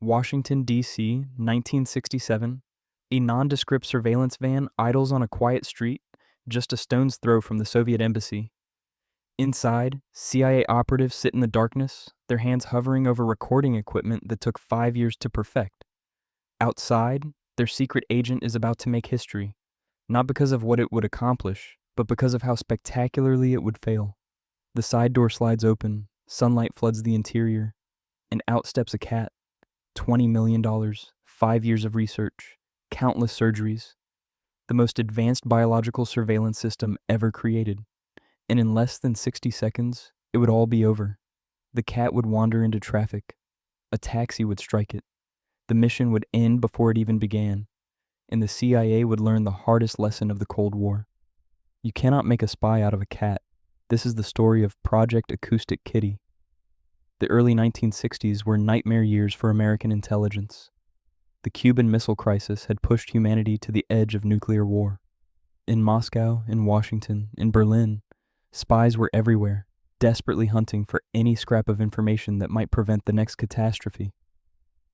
Washington, D.C., 1967. A nondescript surveillance van idles on a quiet street, just a stone's throw from the Soviet embassy. Inside, CIA operatives sit in the darkness, their hands hovering over recording equipment that took 5 years to perfect. Outside, their secret agent is about to make history, not because of what it would accomplish, but because of how spectacularly it would fail. The side door slides open, sunlight floods the interior, and out steps a cat. $20 million, 5 years of research, countless surgeries, the most advanced biological surveillance system ever created. And in less than 60 seconds, it would all be over. The cat would wander into traffic. A taxi would strike it. The mission would end before it even began, and the CIA would learn the hardest lesson of the Cold War. You cannot make a spy out of a cat. This is the story of Project Acoustic Kitty. The early 1960s were nightmare years for American intelligence. The Cuban Missile Crisis had pushed humanity to the edge of nuclear war. In Moscow, in Washington, in Berlin, spies were everywhere, desperately hunting for any scrap of information that might prevent the next catastrophe.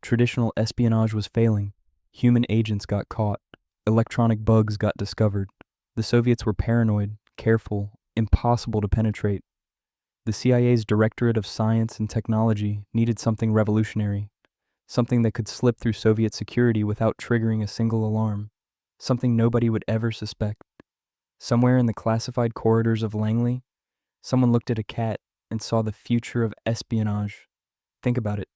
Traditional espionage was failing. Human agents got caught. Electronic bugs got discovered. The Soviets were paranoid, careful, impossible to penetrate. The CIA's Directorate of Science and Technology needed something revolutionary, something that could slip through Soviet security without triggering a single alarm, something nobody would ever suspect. Somewhere in the classified corridors of Langley, someone looked at a cat and saw the future of espionage. Think about it.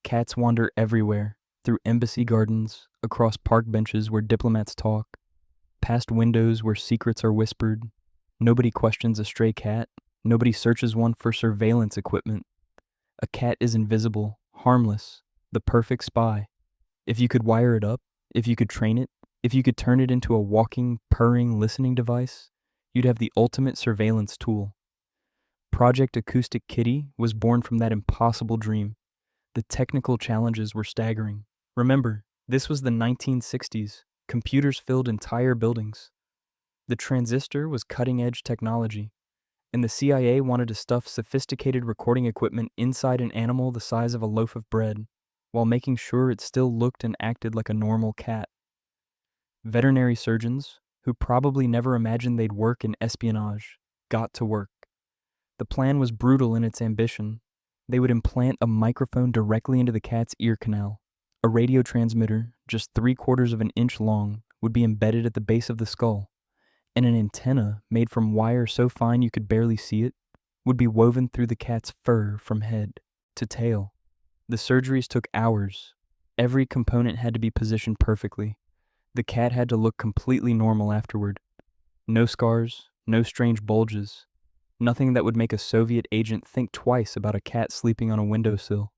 Cats wander everywhere, through embassy gardens, across park benches where diplomats talk, past windows where secrets are whispered. Nobody questions a stray cat. Nobody searches one for surveillance equipment. A cat is invisible, harmless, the perfect spy. If you could wire it up, if you could train it, if you could turn it into a walking, purring listening device, you'd have the ultimate surveillance tool. Project Acoustic Kitty was born from that impossible dream. The technical challenges were staggering. Remember, this was the 1960s. Computers filled entire buildings. The transistor was cutting-edge technology, and the CIA wanted to stuff sophisticated recording equipment inside an animal the size of a loaf of bread, while making sure it still looked and acted like a normal cat. Veterinary surgeons, who probably never imagined they'd work in espionage, got to work. The plan was brutal in its ambition. They would implant a microphone directly into the cat's ear canal. A radio transmitter, just 3/4 of an inch long, would be embedded at the base of the skull, and an antenna, made from wire so fine you could barely see it, would be woven through the cat's fur from head to tail. The surgeries took hours. Every component had to be positioned perfectly. The cat had to look completely normal afterward. No scars, no strange bulges, nothing that would make a Soviet agent think twice about a cat sleeping on a windowsill.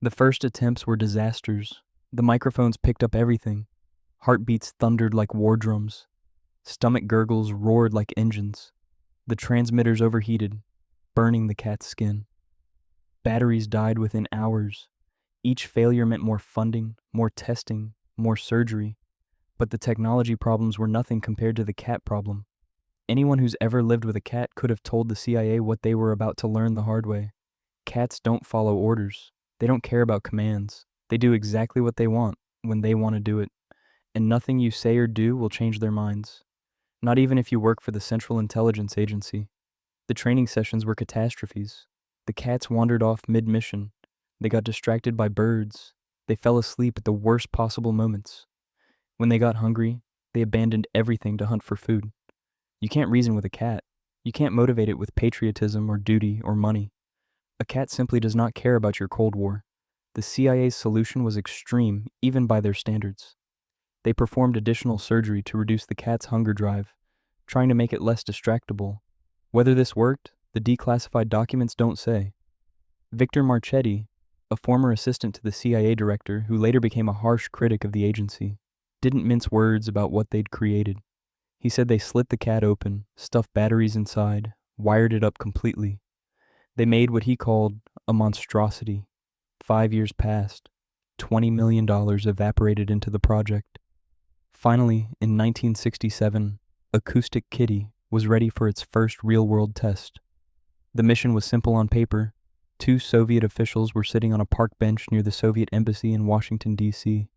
The first attempts were disasters. The microphones picked up everything. Heartbeats thundered like war drums. Stomach gurgles roared like engines. The transmitters overheated, burning the cat's skin. Batteries died within hours. Each failure meant more funding, more testing, more surgery. But the technology problems were nothing compared to the cat problem. Anyone who's ever lived with a cat could have told the CIA what they were about to learn the hard way. Cats don't follow orders. They don't care about commands. They do exactly what they want, when they want to do it. And nothing you say or do will change their minds. Not even if you work for the Central Intelligence Agency. The training sessions were catastrophes. The cats wandered off mid-mission. They got distracted by birds. They fell asleep at the worst possible moments. When they got hungry, they abandoned everything to hunt for food. You can't reason with a cat. You can't motivate it with patriotism or duty or money. A cat simply does not care about your Cold War. The CIA's solution was extreme, even by their standards. They performed additional surgery to reduce the cat's hunger drive, trying to make it less distractible. Whether this worked, the declassified documents don't say. Victor Marchetti, a former assistant to the CIA director who later became a harsh critic of the agency, didn't mince words about what they'd created. He said they slit the cat open, stuffed batteries inside, wired it up completely. They made what he called a monstrosity. 5 years passed. $20 million evaporated into the project. Finally, in 1967, Acoustic Kitty was ready for its first real-world test. The mission was simple on paper. Two Soviet officials were sitting on a park bench near the Soviet embassy in Washington, D.C.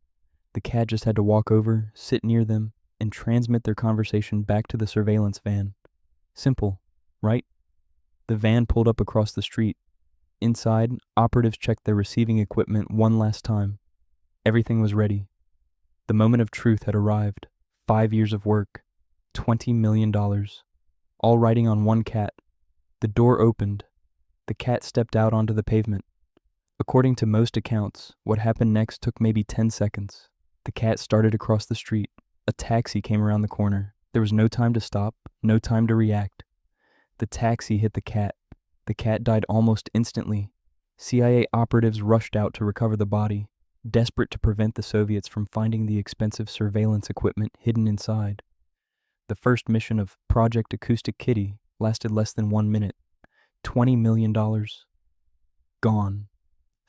The cat just had to walk over, sit near them, and transmit their conversation back to the surveillance van. Simple, right? The van pulled up across the street. Inside, operatives checked their receiving equipment one last time. Everything was ready. The moment of truth had arrived. 5 years of work, $20 million, all riding on one cat. The door opened. The cat stepped out onto the pavement. According to most accounts, what happened next took maybe 10 seconds. The cat started across the street. A taxi came around the corner. There was no time to stop, no time to react. The taxi hit the cat. The cat died almost instantly. CIA operatives rushed out to recover the body, desperate to prevent the Soviets from finding the expensive surveillance equipment hidden inside. The first mission of Project Acoustic Kitty lasted less than 1 minute. $20 million. Gone.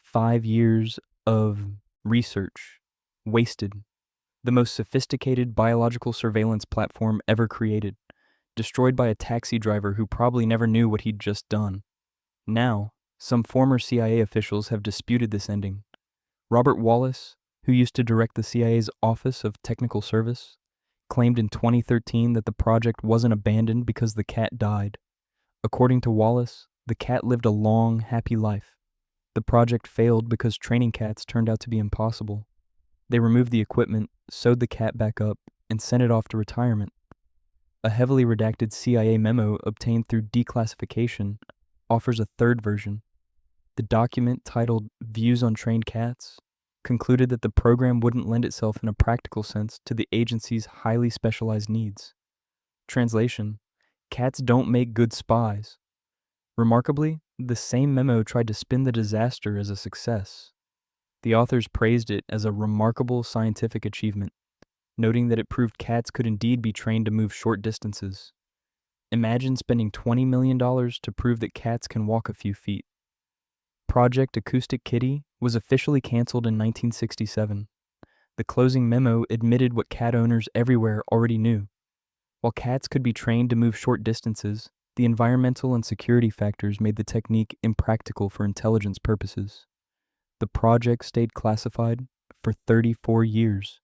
5 years of research. Wasted. The most sophisticated biological surveillance platform ever created. Destroyed by a taxi driver who probably never knew what he'd just done. Now, some former CIA officials have disputed this ending. Robert Wallace, who used to direct the CIA's Office of Technical Service, claimed in 2013 that the project wasn't abandoned because the cat died. According to Wallace, the cat lived a long, happy life. The project failed because training cats turned out to be impossible. They removed the equipment, sewed the cat back up, and sent it off to retirement. A heavily redacted CIA memo obtained through declassification offers a third version. The document, titled Views on Trained Cats, concluded that the program wouldn't lend itself in a practical sense to the agency's highly specialized needs. Translation: cats don't make good spies. Remarkably, the same memo tried to spin the disaster as a success. The authors praised it as a remarkable scientific achievement, noting that it proved cats could indeed be trained to move short distances. Imagine spending $20 million to prove that cats can walk a few feet. Project Acoustic Kitty was officially canceled in 1967. The closing memo admitted what cat owners everywhere already knew. While cats could be trained to move short distances, the environmental and security factors made the technique impractical for intelligence purposes. The project stayed classified for 34 years.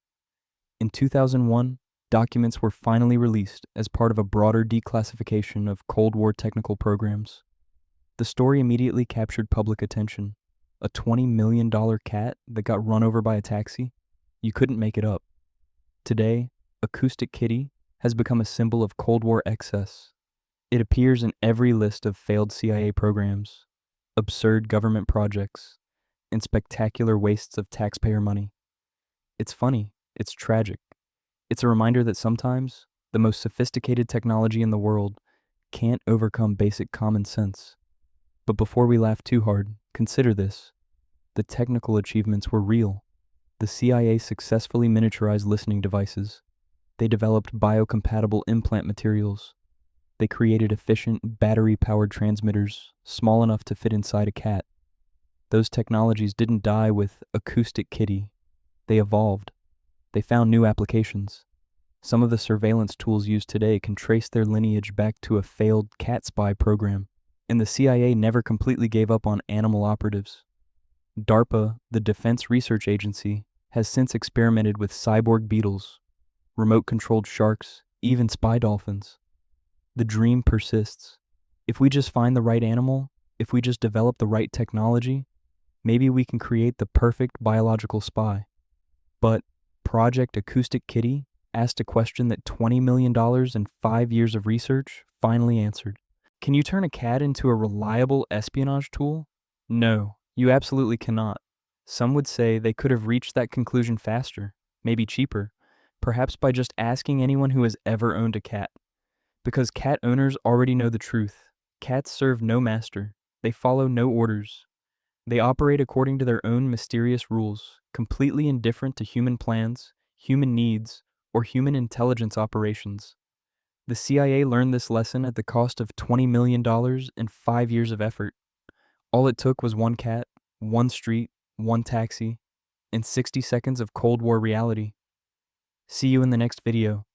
In 2001, documents were finally released as part of a broader declassification of Cold War technical programs. The story immediately captured public attention. A $20 million cat that got run over by a taxi? You couldn't make it up. Today, Acoustic Kitty has become a symbol of Cold War excess. It appears in every list of failed CIA programs, absurd government projects, and spectacular wastes of taxpayer money. It's funny, it's tragic. It's a reminder that sometimes the most sophisticated technology in the world can't overcome basic common sense. But before we laugh too hard, consider this. The technical achievements were real. The CIA successfully miniaturized listening devices. They developed biocompatible implant materials. They created efficient, battery-powered transmitters, small enough to fit inside a cat. Those technologies didn't die with Acoustic Kitty. They evolved. They found new applications. Some of the surveillance tools used today can trace their lineage back to a failed cat spy program. And the CIA never completely gave up on animal operatives. DARPA, the Defense Research Agency, has since experimented with cyborg beetles, remote-controlled sharks, even spy dolphins. The dream persists. If we just find the right animal, if we just develop the right technology, maybe we can create the perfect biological spy. But Project Acoustic Kitty asked a question that $20 million and 5 years of research finally answered. Can you turn a cat into a reliable espionage tool? No, you absolutely cannot. Some would say they could have reached that conclusion faster, maybe cheaper, perhaps by just asking anyone who has ever owned a cat. Because cat owners already know the truth. Cats serve no master. They follow no orders. They operate according to their own mysterious rules, completely indifferent to human plans, human needs, or human intelligence operations. The CIA learned this lesson at the cost of $20 million and 5 years of effort. All it took was one cat, one street, one taxi, and 60 seconds of Cold War reality. See you in the next video.